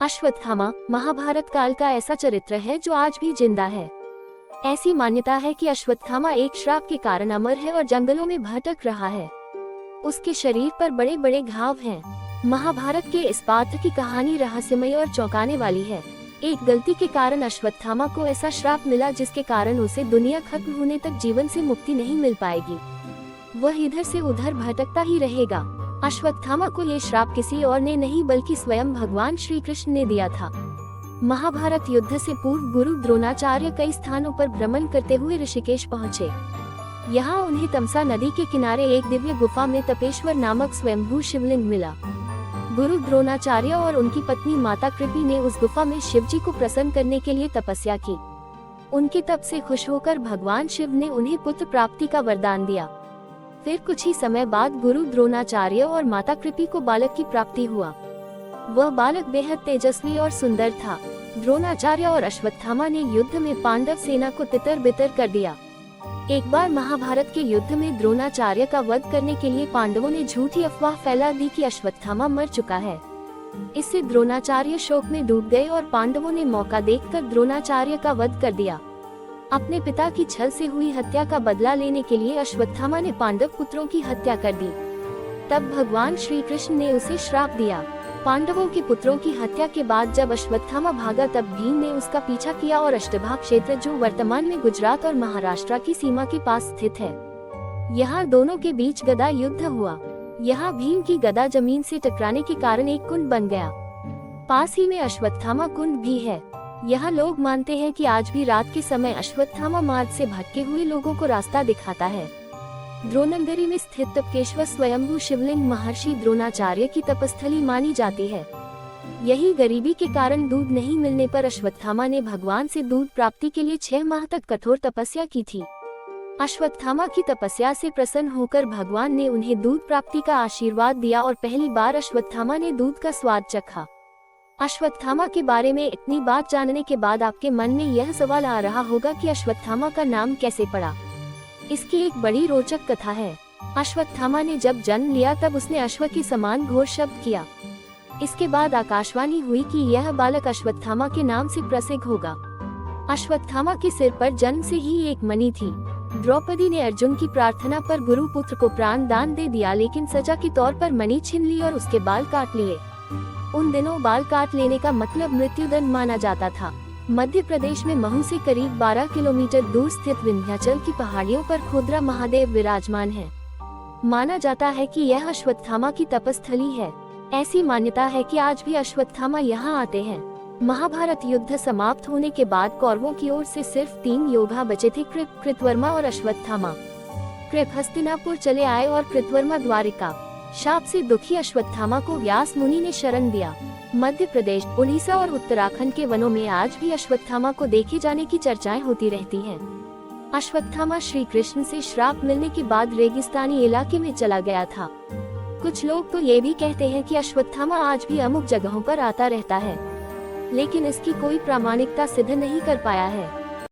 अश्वत्थामा महाभारत काल का ऐसा चरित्र है जो आज भी जिंदा है। ऐसी मान्यता है कि अश्वत्थामा एक श्राप के कारण अमर है और जंगलों में भटक रहा है। उसके शरीर पर बड़े बड़े घाव हैं। महाभारत के इस पात्र की कहानी रहस्यमय और चौंकाने वाली है। एक गलती के कारण अश्वत्थामा को ऐसा श्राप मिला जिसके कारण उसे दुनिया खत्म होने तक जीवन से मुक्ति नहीं मिल पाएगी। वह इधर से उधर भटकता ही रहेगा। अश्वत्थामा को ये श्राप किसी और ने नहीं बल्कि स्वयं भगवान श्री कृष्ण ने दिया था। महाभारत युद्ध से पूर्व गुरु द्रोणाचार्य कई स्थानों पर भ्रमण करते हुए ऋषिकेश पहुँचे। यहाँ उन्हें तमसा नदी के किनारे एक दिव्य गुफा में तपेश्वर नामक स्वयंभू शिवलिंग मिला। गुरु द्रोणाचार्य और उनकी पत्नी माता कृपी ने उस गुफा में शिवजी को प्रसन्न करने के लिए तपस्या की। उनके तप से खुश होकर भगवान शिव ने उन्हें पुत्र प्राप्ति का वरदान दिया। फिर कुछ ही समय बाद गुरु द्रोणाचार्य और माता कृपी को बालक की प्राप्ति हुआ। वह बालक बेहद तेजस्वी और सुंदर था। द्रोणाचार्य और अश्वत्थामा ने युद्ध में पांडव सेना को तितर बितर कर दिया। एक बार महाभारत के युद्ध में द्रोणाचार्य का वध करने के लिए पांडवों ने झूठी अफवाह फैला दी कि अश्वत्थामा मर चुका है। इससे द्रोणाचार्य शोक में डूब गए और पांडवों ने मौका देखकर द्रोणाचार्य का वध कर दिया। अपने पिता की छल से हुई हत्या का बदला लेने के लिए अश्वत्थामा ने पांडव पुत्रों की हत्या कर दी। तब भगवान श्री कृष्ण ने उसे श्राप दिया। पांडवों के पुत्रों की हत्या के बाद जब अश्वत्थामा भागा तब भीम ने उसका पीछा किया और अष्टभाग क्षेत्र जो वर्तमान में गुजरात और महाराष्ट्र की सीमा के पास स्थित है, यहाँ दोनों के बीच गदा युद्ध हुआ। यहाँ भीम की गदा जमीन से टकराने के कारण एक कुंड बन गया। पास ही में अश्वत्थामा कुंड भी है। यहाँ लोग मानते हैं कि आज भी रात के समय अश्वत्थामा मार्ग से भटके हुए लोगों को रास्ता दिखाता है। द्रोणनगरी में स्थित तपकेश्वर स्वयंभू शिवलिंग महर्षि द्रोणाचार्य की तपस्थली मानी जाती है। यही गरीबी के कारण दूध नहीं मिलने पर अश्वत्थामा ने भगवान से दूध प्राप्ति के लिए 6 माह तक कठोर तपस्या की थी। अश्वत्थामा की तपस्या से प्रसन्न होकर भगवान ने उन्हें दूध प्राप्ति का आशीर्वाद दिया और पहली बार अश्वत्थामा ने दूध का स्वाद चखा। अश्वत्थामा के बारे में इतनी बात जानने के बाद आपके मन में यह सवाल आ रहा होगा कि अश्वत्थामा का नाम कैसे पड़ा। इसकी एक बड़ी रोचक कथा है। अश्वत्थामा ने जब जन्म लिया तब उसने अश्व के समान घोर शब्द किया। इसके बाद आकाशवाणी हुई कि यह बालक अश्वत्थामा के नाम से प्रसिद्ध होगा। अश्वत्थामा के सिर पर जन्म से ही एक मणि थी। द्रौपदी ने अर्जुन की प्रार्थना पर गुरु पुत्र को प्राण दान दे दिया, लेकिन सजा के तौर पर मणि छीन ली और उसके बाल काट लिए। उन दिनों बाल काट लेने का मतलब मृत्युदंड माना जाता था। मध्य प्रदेश में महू से करीब 12 किलोमीटर दूर स्थित विंध्याचल की पहाड़ियों पर खोदरा महादेव विराजमान है। माना जाता है कि यह अश्वत्थामा की तपस्थली है। ऐसी मान्यता है कि आज भी अश्वत्थामा यहाँ आते हैं। महाभारत युद्ध समाप्त होने के बाद कौरवों की ओर से सिर्फ 3 योद्धा बचे थे, कृतवर्मा और अश्वत्थामा। कृप हस्तिनापुर चले आए और कृतवर्मा द्वारिका। शाप से दुखी अश्वत्थामा को व्यास मुनि ने शरण दिया। मध्य प्रदेश, उड़ीसा और उत्तराखंड के वनों में आज भी अश्वत्थामा को देखे जाने की चर्चाएं होती रहती हैं। अश्वत्थामा श्री कृष्ण से श्राप मिलने के बाद रेगिस्तानी इलाके में चला गया था। कुछ लोग तो ये भी कहते हैं कि अश्वत्थामा आज भी अमुक जगहों पर आता रहता है, लेकिन इसकी कोई प्रामाणिकता सिद्ध नहीं कर पाया है।